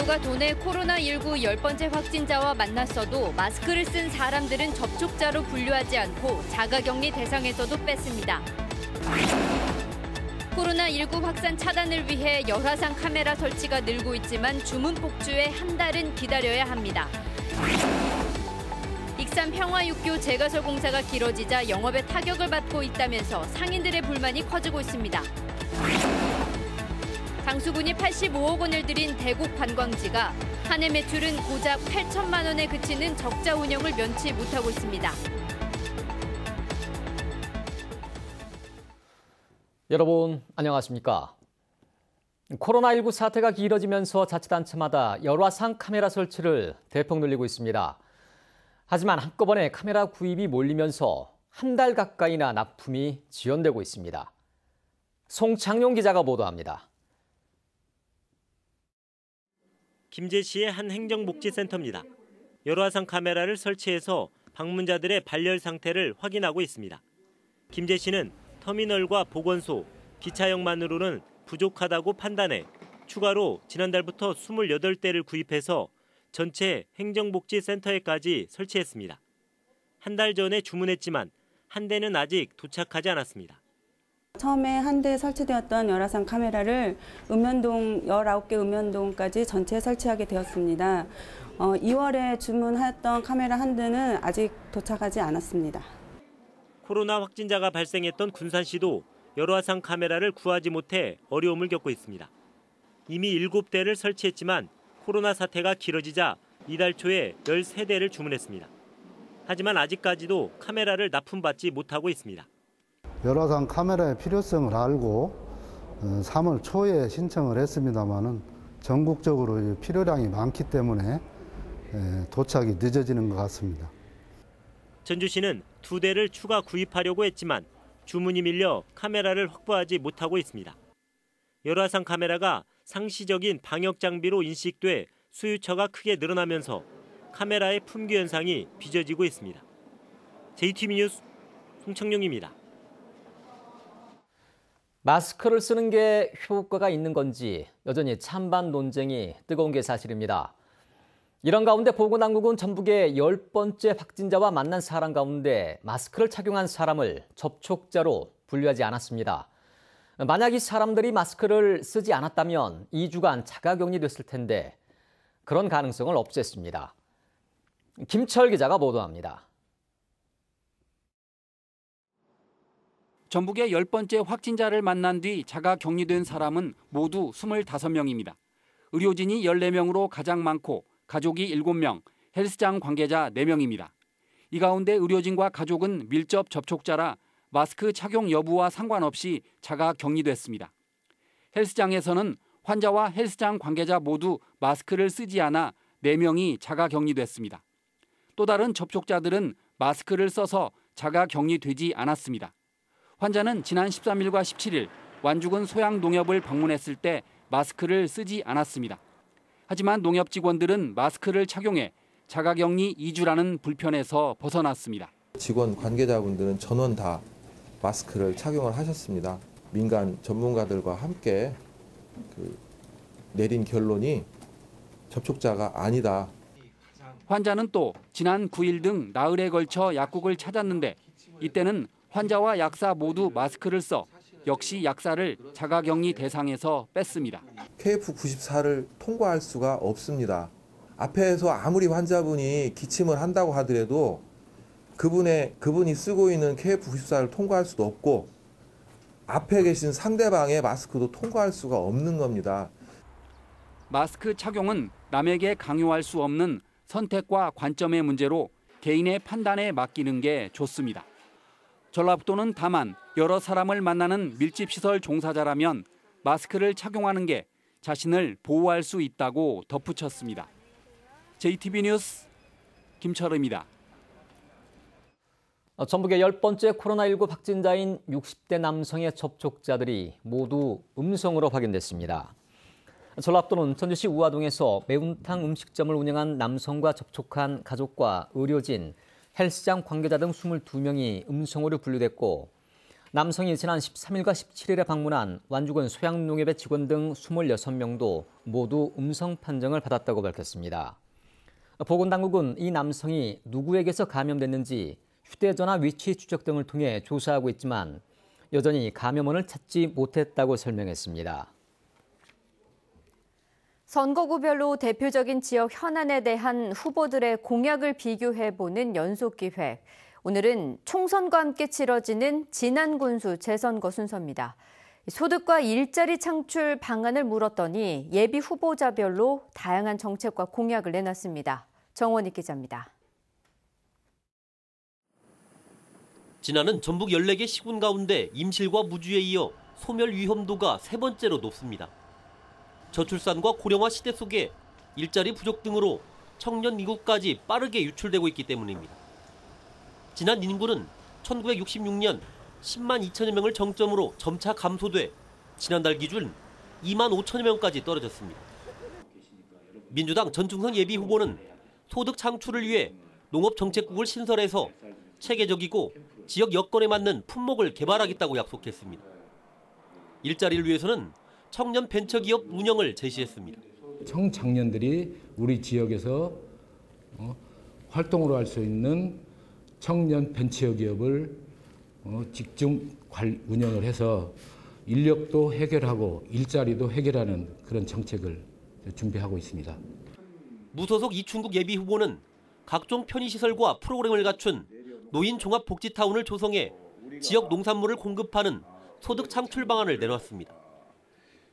정부가 도내 코로나19 10번째 확진자와 만났어도 마스크를 쓴 사람들은 접촉자로 분류하지 않고 자가격리 대상에서도 뺐습니다. 코로나19 확산 차단을 위해 열화상 카메라 설치가 늘고 있지만 주문 폭주에 한 달은 기다려야 합니다. 익산 평화육교 재가설 공사가 길어지자 영업에 타격을 받고 있다면서 상인들의 불만이 커지고 있습니다. 장수군이 85억 원을 들인 대곡 관광지가 한 해 매출은 고작 8천만 원에 그치는 적자 운영을 면치 못하고 있습니다. 여러분 안녕하십니까? 코로나19 사태가 길어지면서 자치단체마다 열화상 카메라 설치를 대폭 늘리고 있습니다. 하지만 한꺼번에 카메라 구입이 몰리면서 한 달 가까이나 납품이 지연되고 있습니다. 송창용 기자가 보도합니다. 김제시의 한 행정복지센터입니다. 열화상 카메라를 설치해서 방문자들의 발열 상태를 확인하고 있습니다. 김제시는 터미널과 보건소, 기차역만으로는 부족하다고 판단해 추가로 지난달부터 28대를 구입해서 전체 행정복지센터에까지 설치했습니다. 한 달 전에 주문했지만 한 대는 아직 도착하지 않았습니다. 처음에 한 대 설치되었던 열화상 카메라를 읍면동 19개 읍면동까지 전체 설치하게 되었습니다. 2월에 주문했던 카메라 한 대는 아직 도착하지 않았습니다. 코로나 확진자가 발생했던 군산시도 열화상 카메라를 구하지 못해 어려움을 겪고 있습니다. 이미 7대를 설치했지만 코로나 사태가 길어지자 이달 초에 13대를 주문했습니다. 하지만 아직까지도 카메라를 납품받지 못하고 있습니다. 열화상 카메라의 필요성을 알고 3월 초에 신청을 했습니다마는 전국적으로 필요량이 많기 때문에 도착이 늦어지는 것 같습니다. 전주시는 2대를 추가 구입하려고 했지만 주문이 밀려 카메라를 확보하지 못하고 있습니다. 열화상 카메라가 상시적인 방역 장비로 인식돼 수요처가 크게 늘어나면서 카메라의 품귀 현상이 빚어지고 있습니다. JTBC 뉴스 송창용입니다. 마스크를 쓰는 게 효과가 있는 건지 여전히 찬반 논쟁이 뜨거운 게 사실입니다. 이런 가운데 보건당국은 전북의 10번째 확진자와 만난 사람 가운데 마스크를 착용한 사람을 접촉자로 분류하지 않았습니다. 만약 이 사람들이 마스크를 쓰지 않았다면 2주간 자가격리됐을 텐데 그런 가능성을 없앴습니다. 김철 기자가 보도합니다. 전북의 10번째 확진자를 만난 뒤 자가 격리된 사람은 모두 25명입니다. 의료진이 14명으로 가장 많고 가족이 7명, 헬스장 관계자 4명입니다. 이 가운데 의료진과 가족은 밀접 접촉자라 마스크 착용 여부와 상관없이 자가 격리됐습니다. 헬스장에서는 환자와 헬스장 관계자 모두 마스크를 쓰지 않아 4명이 자가 격리됐습니다. 또 다른 접촉자들은 마스크를 써서 자가 격리되지 않았습니다. 환자는 지난 13일과 17일 완주군 소양농협을 방문했을 때 마스크를 쓰지 않았습니다. 하지만 농협 직원들은 마스크를 착용해 자가격리 2주라는 불편에서 벗어났습니다. 직원 관계자분들은 전원 다 마스크를 착용을 하셨습니다. 민간 전문가들과 함께 내린 결론이 접촉자가 아니다. 환자는 또 지난 9일 등 나흘에 걸쳐 약국을 찾았는데 이때는 환자와 약사 모두 마스크를 써 역시 약사를 자가격리 대상에서 뺐습니다. KF94를 통과할 수가 없습니다. 앞에서 아무리 환자분이 기침을 한다고 하더라도 그분이 쓰고 있는 KF94를 통과할 수도 없고 앞에 계신 상대방의 마스크도 통과할 수가 없는 겁니다. 마스크 착용은 남에게 강요할 수 없는 선택과 관점의 문제로 개인의 판단에 맡기는 게 좋습니다. 전라북도는 다만 여러 사람을 만나는 밀집시설 종사자라면 마스크를 착용하는 게 자신을 보호할 수 있다고 덧붙였습니다. JTBC 뉴스 김철우입니다. 전북의 10번째 코로나19 확진자인 60대 남성의 접촉자들이 모두 음성으로 확인됐습니다. 전라북도는 전주시 우화동에서 매운탕 음식점을 운영한 남성과 접촉한 가족과 의료진, 헬스장 관계자 등 22명이 음성으로 분류됐고 남성이 지난 13일과 17일에 방문한 완주군 소양농협의 직원 등 26명도 모두 음성 판정을 받았다고 밝혔습니다. 보건당국은 이 남성이 누구에게서 감염됐는지 휴대전화 위치 추적 등을 통해 조사하고 있지만 여전히 감염원을 찾지 못했다고 설명했습니다. 선거구별로 대표적인 지역 현안에 대한 후보들의 공약을 비교해보는 연속기획. 오늘은 총선과 함께 치러지는 지난군수 재선거 순서입니다. 소득과 일자리 창출 방안을 물었더니 예비 후보자별로 다양한 정책과 공약을 내놨습니다. 정원익 기자입니다. 지난은 전북 14개 시군 가운데 임실과 무주에 이어 소멸 위험도가 세 번째로 높습니다. 저출산과 고령화 시대 속에 일자리 부족 등으로 청년 인구까지 빠르게 유출되고 있기 때문입니다. 지난 인구는 1966년 10만 2천여 명을 정점으로 점차 감소돼 지난달 기준 2만 5천여 명까지 떨어졌습니다. 민주당 전충선 예비 후보는 소득 창출을 위해 농업정책국을 신설해서 체계적이고 지역 여건에 맞는 품목을 개발하겠다고 약속했습니다. 일자리를 위해서는 청년 벤처기업 운영을 제시했습니다. 청장년들이 우리 지역에서 활동으로 할 수 있는 청년 벤처기업을 직접 운영을 해서 인력도 해결하고 일자리도 해결하는 그런 정책을 준비하고 있습니다. 무소속 이충국 예비 후보는 각종 편의시설과 프로그램을 갖춘 노인 종합복지타운을 조성해 지역 농산물을 공급하는 소득 창출 방안을 내놨습니다.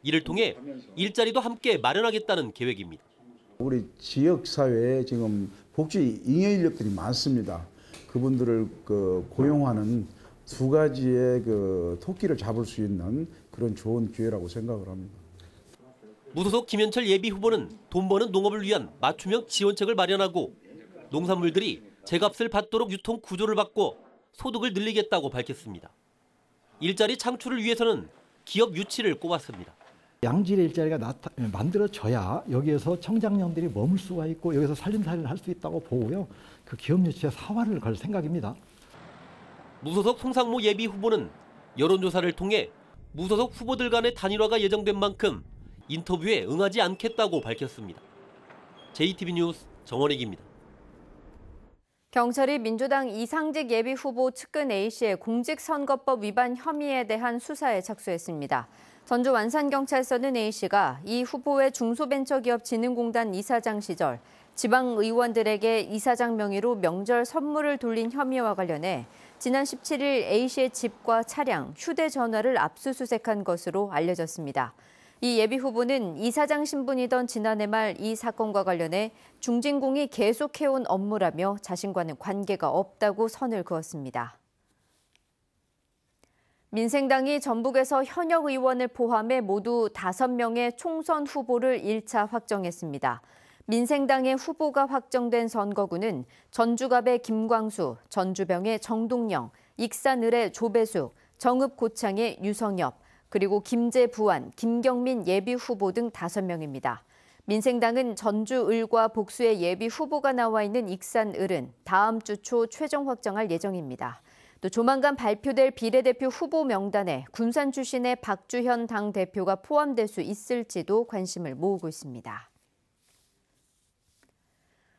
이를 통해 일자리도 함께 마련하겠다는 계획입니다. 우리 지역사회에 지금 복지 잉여 인력들이 많습니다. 그분들을 고용하는 두 가지의 토끼를 잡을 수 있는 그런 좋은 기회라고 생각을 합니다. 무소속 김현철 예비 후보는 돈 버는 농업을 위한 맞춤형 지원책을 마련하고 농산물들이 제값을 받도록 유통 구조를 바꿔 소득을 늘리겠다고 밝혔습니다. 일자리 창출을 위해서는 기업 유치를 꼽았습니다. 양질의 일자리가 만들어져야 여기에서 청장년들이 머물 수가 있고 여기서 살림살이를 할 수 있다고 보고요. 그 기업 유치에 사활을 걸 생각입니다. 무소속 송상모 예비 후보는 여론조사를 통해 무소속 후보들 간의 단일화가 예정된 만큼 인터뷰에 응하지 않겠다고 밝혔습니다. JTB 뉴스 정원익입니다. 경찰이 민주당 이상직 예비 후보 측근 A씨의 공직선거법 위반 혐의에 대한 수사에 착수했습니다. 전주 완산경찰서는 A씨가 이 후보의 중소벤처기업진흥공단 이사장 시절 지방의원들에게 이사장 명의로 명절 선물을 돌린 혐의와 관련해 지난 17일 A씨의 집과 차량, 휴대전화를 압수수색한 것으로 알려졌습니다. 이 예비 후보는 이사장 신분이던 지난해 말 이 사건과 관련해 중진공이 계속해온 업무라며 자신과는 관계가 없다고 선을 그었습니다. 민생당이 전북에서 현역 의원을 포함해 모두 5명의 총선 후보를 1차 확정했습니다. 민생당의 후보가 확정된 선거구는 전주갑의 김광수, 전주병의 정동영, 익산을의 조배숙, 정읍고창의 유성엽, 그리고 김제부안, 김경민 예비 후보 등 5명입니다. 민생당은 전주을과 복수의 예비 후보가 나와 있는 익산을은 다음 주 초 최종 확정할 예정입니다. 또 조만간 발표될 비례대표 후보 명단에 군산 출신의 박주현 당대표가 포함될 수 있을지도 관심을 모으고 있습니다.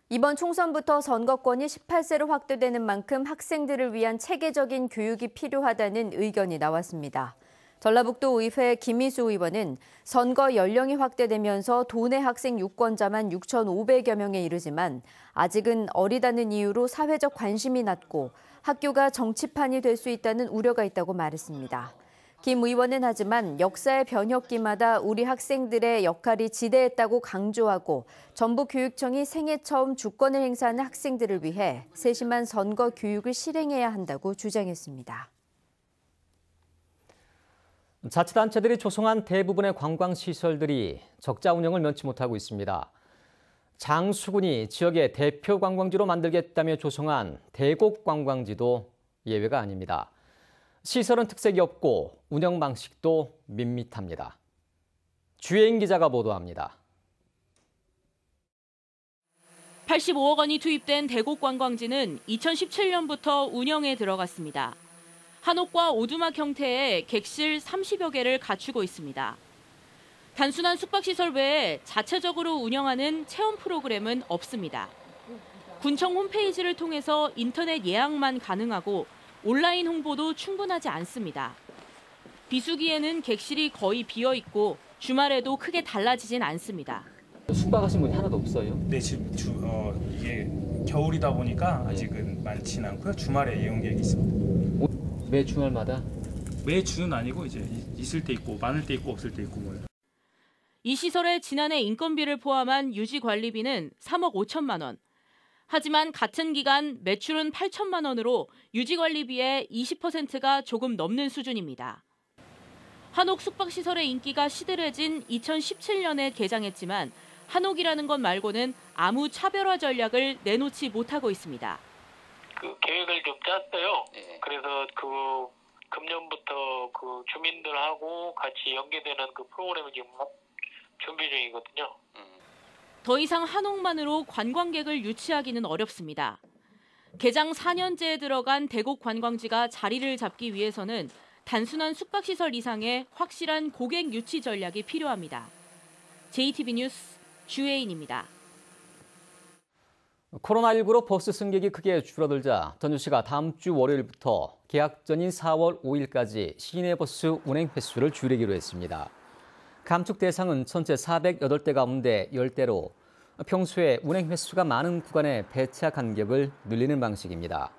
이번 총선부터 선거권이 18세로 확대되는 만큼 학생들을 위한 체계적인 교육이 필요하다는 의견이 나왔습니다. 전라북도 의회 김희수 의원은 선거 연령이 확대되면서 도내 학생 유권자만 6,500여 명에 이르지만 아직은 어리다는 이유로 사회적 관심이 낮고 학교가 정치판이 될 수 있다는 우려가 있다고 말했습니다. 김 의원은 하지만 역사의 변혁기마다 우리 학생들의 역할이 지대했다고 강조하고 전북교육청이 생애 처음 주권을 행사하는 학생들을 위해 세심한 선거 교육을 실행해야 한다고 주장했습니다. 자치단체들이 조성한 대부분의 관광시설들이 적자 운영을 면치 못하고 있습니다. 장수군이 지역의 대표 관광지로 만들겠다며 조성한 대곡관광지도 예외가 아닙니다. 시설은 특색이 없고 운영 방식도 밋밋합니다. 주혜인 기자가 보도합니다. 85억 원이 투입된 대곡관광지는 2017년부터 운영에 들어갔습니다. 한옥과 오두막 형태의 객실 30여 개를 갖추고 있습니다. 단순한 숙박시설 외에 자체적으로 운영하는 체험 프로그램은 없습니다. 군청 홈페이지를 통해서 인터넷 예약만 가능하고 온라인 홍보도 충분하지 않습니다. 비수기에는 객실이 거의 비어 있고 주말에도 크게 달라지진 않습니다. 숙박하신 분이 하나도 없어요? 네, 지금 이게 겨울이다 보니까 아직은 많지는 않고요. 주말에 예용 계획이 있습니다. 매 주말마다? 매주는 아니고 이제 있을 때 있고 많을 때 있고 없을 때 있고 뭐요. 이 시설의 지난해 인건비를 포함한 유지 관리비는 3억 5천만 원. 하지만 같은 기간 매출은 8천만 원으로 유지 관리비의 20%가 조금 넘는 수준입니다. 한옥 숙박시설의 인기가 시들해진 2017년에 개장했지만 한옥이라는 것 말고는 아무 차별화 전략을 내놓지 못하고 있습니다. 계획을 좀 짰어요. 그래서 금년부터 주민들하고 같이 연계되는 프로그램을 지금 준비 중이거든요. 더 이상 한옥만으로 관광객을 유치하기는 어렵습니다. 개장 4년째에 들어간 대곡 관광지가 자리를 잡기 위해서는 단순한 숙박시설 이상의 확실한 고객 유치 전략이 필요합니다. JTB 뉴스 주혜인입니다. 코로나19로 버스 승객이 크게 줄어들자 전주시가 다음 주 월요일부터 개학 전인 4월 5일까지 시내버스 운행 횟수를 줄이기로 했습니다. 감축 대상은 전체 408대 가운데 10대로 평소에 운행 횟수가 많은 구간의 배차 간격을 늘리는 방식입니다.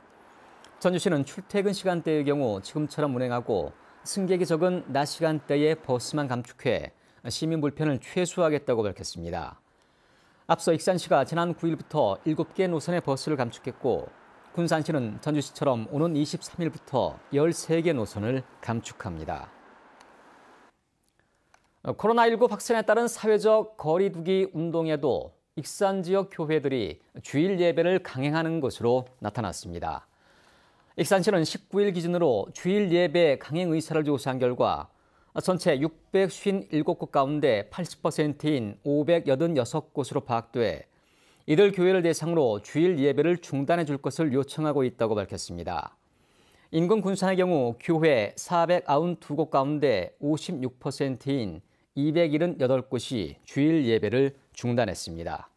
전주시는 출퇴근 시간대의 경우 지금처럼 운행하고 승객이 적은 낮 시간대에 버스만 감축해 시민 불편을 최소화하겠다고 밝혔습니다. 앞서 익산시가 지난 9일부터 7개 노선의 버스를 감축했고 군산시는 전주시처럼 오는 23일부터 13개 노선을 감축합니다. 코로나19 확산에 따른 사회적 거리 두기 운동에도 익산 지역 교회들이 주일 예배를 강행하는 것으로 나타났습니다. 익산시는 19일 기준으로 주일 예배 강행 의사를 조사한 결과 전체 657곳 가운데 80%인 586곳으로 파악돼 이들 교회를 대상으로 주일 예배를 중단해 줄 것을 요청하고 있다고 밝혔습니다. 인근 군산의 경우 교회 492곳 가운데 56%인 278곳이 주일 예배를 중단했습니다.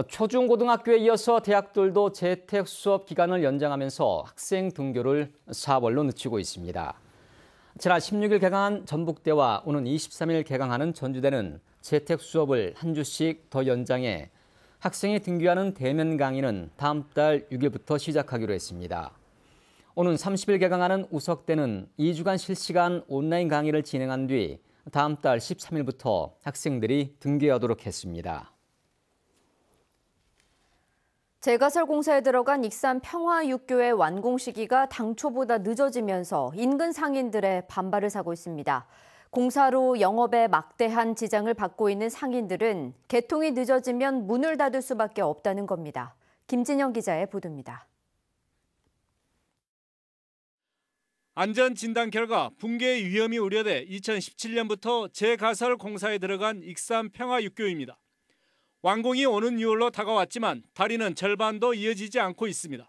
초중고등학교에 이어서 대학들도 재택 수업 기간을 연장하면서 학생 등교를 4월로 늦추고 있습니다. 지난 16일 개강한 전북대와 오는 23일 개강하는 전주대는 재택 수업을 한 주씩 더 연장해 학생이 등교하는 대면 강의는 다음 달 6일부터 시작하기로 했습니다. 오는 30일 개강하는 우석대는 2주간 실시간 온라인 강의를 진행한 뒤 다음 달 13일부터 학생들이 등교하도록 했습니다. 재가설 공사에 들어간 익산 평화육교의 완공 시기가 당초보다 늦어지면서 인근 상인들의 반발을 사고 있습니다. 공사로 영업에 막대한 지장을 받고 있는 상인들은 개통이 늦어지면 문을 닫을 수밖에 없다는 겁니다. 김진영 기자의 보도입니다. 안전 진단 결과 붕괴 위험이 우려돼 2017년부터 재가설 공사에 들어간 익산 평화육교입니다. 완공이 오는 6월로 다가왔지만 다리는 절반도 이어지지 않고 있습니다.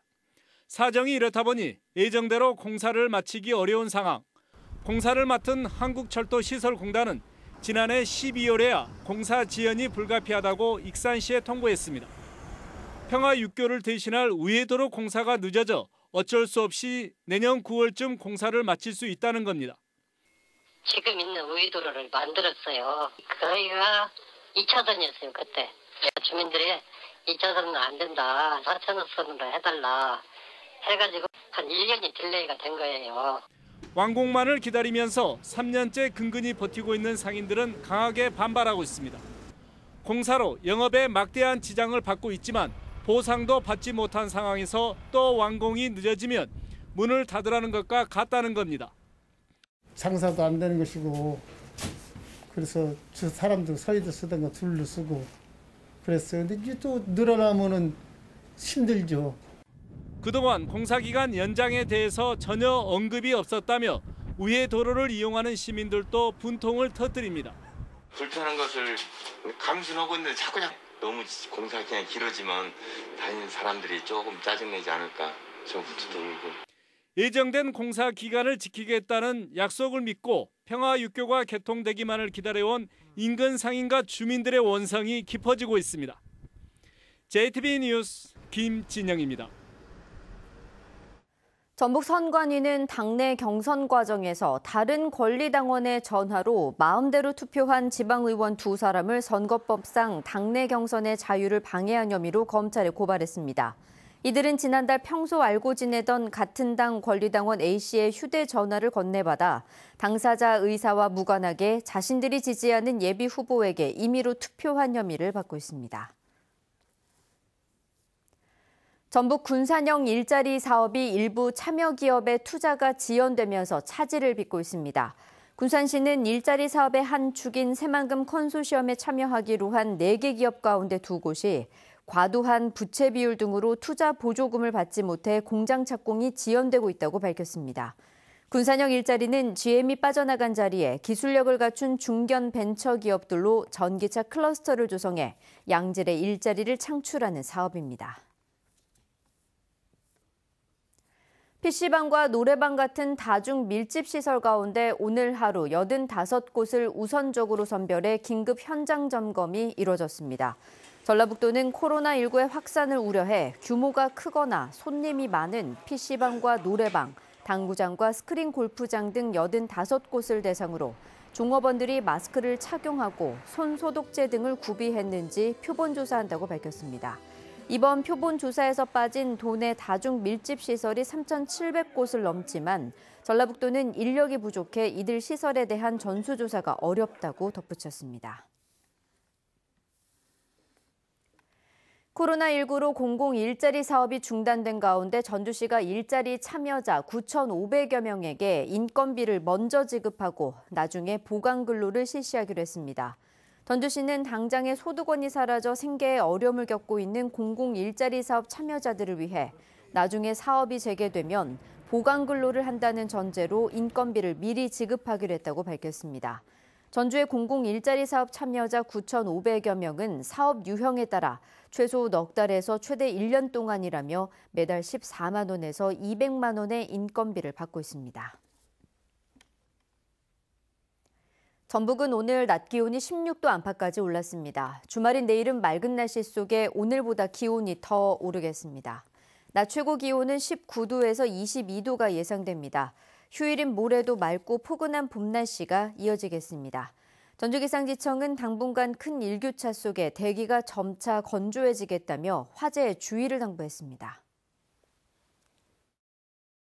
사정이 이렇다 보니 예정대로 공사를 마치기 어려운 상황. 공사를 맡은 한국철도시설공단은 지난해 12월에야 공사 지연이 불가피하다고 익산시에 통보했습니다. 평화육교를 대신할 우회도로 공사가 늦어져 어쩔 수 없이 내년 9월쯤 공사를 마칠 수 있다는 겁니다. 지금 있는 우회도로를 만들었어요. 거기가 2차선이었어요, 그때. 주민들이 2차선은 안 된다, 4차선으로 해달라 해가지고 한 1년이 딜레이가 된 거예요. 완공만을 기다리면서 3년째 근근히 버티고 있는 상인들은 강하게 반발하고 있습니다. 공사로 영업에 막대한 지장을 받고 있지만 보상도 받지 못한 상황에서 또 완공이 늦어지면 문을 닫으라는 것과 같다는 겁니다. 장사도 안 되는 것이고 그래서 저 사람도 서희도 쓰던 거 둘로 쓰고 그랬어요. 근데 이게 또 늘어나면은 힘들죠. 그동안 공사 기간 연장에 대해서 전혀 언급이 없었다며 우회 도로를 이용하는 시민들도 분통을 터뜨립니다. 불편한 것을 감수하고 있는데 자꾸 너무 공사 기간이 길어지면 다니는 사람들이 조금 짜증내지 않을까 전부터 놀고. 예정된 공사 기간을 지키겠다는 약속을 믿고 평화육교가 개통되기만을 기다려온 인근 상인과 주민들의 원성이 깊어지고 있습니다. JTBC 뉴스 김진영입니다. 전북 선관위는 당내 경선 과정에서 다른 권리당원의 전화로 마음대로 투표한 지방의원 2사람을 선거법상 당내 경선의 자유를 방해한 혐의로 검찰에 고발했습니다. 이들은 지난달 평소 알고 지내던 같은 당 권리당원 A씨의 휴대전화를 건네받아 당사자 의사와 무관하게 자신들이 지지하는 예비 후보에게 임의로 투표한 혐의를 받고 있습니다. 전북 군산형 일자리 사업이 일부 참여 기업의 투자가 지연되면서 차질을 빚고 있습니다. 군산시는 일자리 사업의 한 축인 새만금 컨소시엄에 참여하기로 한 4개 기업 가운데 2곳이 과도한 부채 비율 등으로 투자 보조금을 받지 못해 공장 착공이 지연되고 있다고 밝혔습니다. 군산형 일자리는 GM이 빠져나간 자리에 기술력을 갖춘 중견 벤처 기업들로 전기차 클러스터를 조성해 양질의 일자리를 창출하는 사업입니다. PC방과 노래방 같은 다중 밀집 시설 가운데 오늘 하루 85곳을 우선적으로 선별해 긴급 현장 점검이 이뤄졌습니다. 전라북도는 코로나19의 확산을 우려해 규모가 크거나 손님이 많은 PC방과 노래방, 당구장과 스크린 골프장 등 85곳을 대상으로 종업원들이 마스크를 착용하고 손 소독제 등을 구비했는지 표본 조사한다고 밝혔습니다. 이번 표본 조사에서 빠진 도내 다중 밀집 시설이 3,700곳을 넘지만 전라북도는 인력이 부족해 이들 시설에 대한 전수조사가 어렵다고 덧붙였습니다. 코로나19로 공공 일자리 사업이 중단된 가운데 전주시가 일자리 참여자 9,500여 명에게 인건비를 먼저 지급하고 나중에 보강 근로를 실시하기로 했습니다. 전주시는 당장의 소득원이 사라져 생계에 어려움을 겪고 있는 공공 일자리 사업 참여자들을 위해 나중에 사업이 재개되면 보강 근로를 한다는 전제로 인건비를 미리 지급하기로 했다고 밝혔습니다. 전주의 공공 일자리 사업 참여자 9,500여 명은 사업 유형에 따라 최소 넉 달에서 최대 1년 동안이라며 매달 14만 원에서 200만 원의 인건비를 받고 있습니다. 전북은 오늘 낮 기온이 16도 안팎까지 올랐습니다. 주말인 내일은 맑은 날씨 속에 오늘보다 기온이 더 오르겠습니다. 낮 최고 기온은 19도에서 22도가 예상됩니다. 휴일인 모레도 맑고 포근한 봄 날씨가 이어지겠습니다. 전주기상지청은 당분간 큰 일교차 속에 대기가 점차 건조해지겠다며 화재에 주의를 당부했습니다.